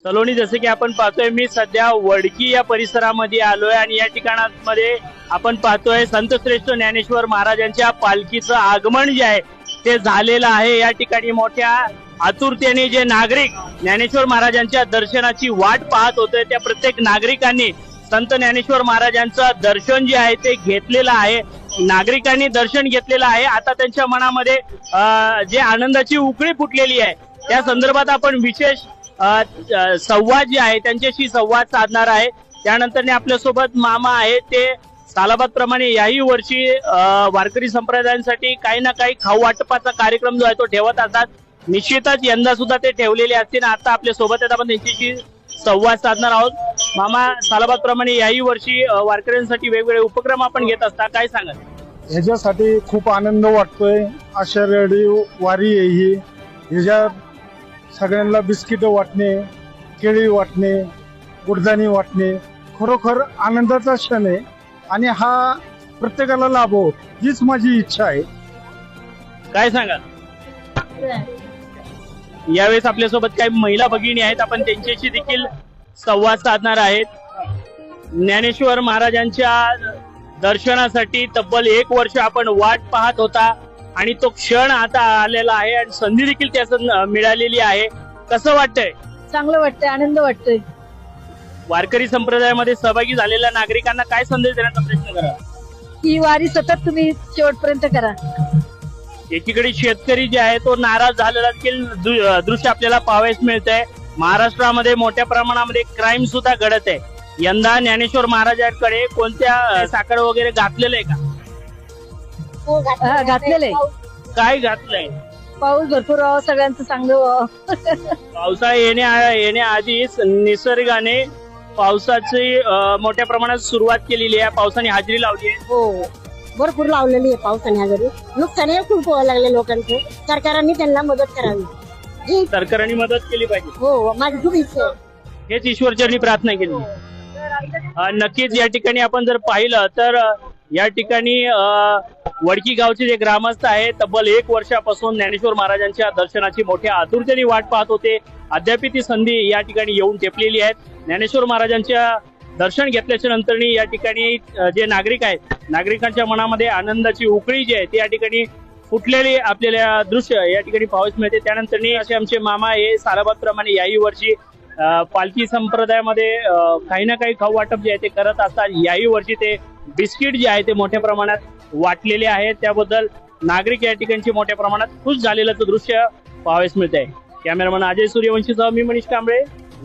सलोनी, जसे की आपण पाहतोय, मी सध्या वडकी या परिसरामध्ये आलोय आणि या ठिकाणामध्ये आपण पाहतोय संत श्रेष्ठ ज्ञानेश्वर महाराजांच्या पालखीचं आगमन जे आहे ते झालेलं आहे। या ठिकाणी मोठ्या आतुरतेने जे नागरिक ज्ञानेश्वर महाराजांच्या दर्शनाची वाट पाहत होते त्या प्रत्येक नागरिकांनी संत ज्ञानेश्वर महाराजांचं दर्शन जे आहे ते घेतलेलं आहे। नागरिकांनी दर्शन घेतलेलं आहे। आता त्यांच्या मनामध्ये जे आनंदाची उकळी फुटलेली आहे त्या संदर्भात आपण विशेष संवाद जे आहे त्यांच्याशी संवाद साधणार आहे। त्यानंतर आपल्यासोबत मामा आहे, ते सालाबाद प्रमाणे याही वर्षी वारकरी संप्रदायांसाठी काही ना काही खाऊ वाटपाचा कार्यक्रम जो आहे तो ठेवत असतात। निश्चितच यंदा सुद्धा ते ठेवलेले असतील। आता आपल्या सोबत आहेत, आपण त्यांच्याशी संवाद साधणार आहोत। मामा, सालाबाद प्रमाणे याही वर्षी वारकऱ्यांसाठी वेगवेगळे उपक्रम आपण घेत असता, काय सांगाल? ह्याच्यासाठी खूप आनंद वाटतोय। आषाढी वारी आहे ही, ह्याच्यात सगळ्यांना बिस्किट वाटणे, केळी वाटणे, गुडदाणी वाटणे खरोखर आनंदाचा क्षण आहे आणि हा प्रत्येकाला लाभो हीच माझी इच्छा आहे। काय सांगाल? यावेळेस आपल्यासोबत काही महिला भगिनी आहेत, आपण त्यांच्याशी देखील संवाद साधणार आहेत। ज्ञानेश्वर महाराजांच्या दर्शनासाठी तब्बल 1 वर्ष आपण वाट पाहत होता आणि तो क्षण आता आलेला आहे आणि संधी देखील त्याचं मिळालेली आहे। कसं वाटतंय? चांगलं वाटतंय, आनंद वाटतोय। वारकरी संप्रदायामध्ये सहभागी झालेल्या नागरिकांना काय संदेश देण्याचा प्रयत्न करा? ही वारी सतत तुम्ही शेवटपर्यंत करा। एकीकडे शेतकरी जे आहे तो नाराज झालेला देखील दृश्य आपल्याला पाहावयास मिळतंय। महाराष्ट्रामध्ये मोठ्या प्रमाणामध्ये क्राईम सुद्धा घडत आहे। यंदा ज्ञानेश्वर महाराजांकडे कोणत्या साखर वगैरे घातलेलं आहे का? घातलेले काय घातलंय? पाऊस भरपूर व्हावं, सगळ्यांचं चांगलं व्हावं। पावसाळा येण्याआधीच निसर्गाने पावसाची मोठ्या प्रमाणात सुरुवात केलेली आहे। पावसाने हजेरी लावली आहे। हो, भरपूर लावलेली आहे पावसाने हजेरी। नुकसान खूप व्हायला लागले लोकांचं, सरकारने त्यांना मदत करावी। सरकारने मदत केली पाहिजे। हो, माझी खूप इच्छा आहे। हेच ईश्वरचरणी प्रार्थना केली। नक्कीच या ठिकाणी आपण जर पाहिलं तर या ठिकाणी वडकी गावचे जे ग्रामस्थ आहेत तब्बल 1 वर्षापासून ज्ञानेश्वर महाराजांच्या दर्शनाची मोठ्या आतुरतेने वाट पाहत होते। अद्याप ती संधी या ठिकाणी येऊन ठेपलेली आहे। ज्ञानेश्वर महाराजांच्या दर्शन घेतल्याच्या नंतर या ठिकाणी जे नागरिक आहेत नागरिकांच्या मनामध्ये आनंदाची उकळी जी आहे ती या ठिकाणी फुटलेली आपल्याला दृश्य या ठिकाणी पाहावयास मिळते। त्यानंतर असे आमचे मामा हे सालाबाद प्रमाणे याही वर्षी पालखी संप्रदायामध्ये काही ना काही खाऊ वाटप जे आहे ते करत असतात। याही वर्षी ते बिस्किट जे आहे ते मोठ्या प्रमाणात वाटलेले आहेत, त्याबद्दल नागरिक या ठिकाणची मोठ्या प्रमाणात खुश झालेलं दृश्य पाहावयास मिळत आहे। कॅमेरामन अजय सूर्यवंशीसह मी मनीष कांबळे,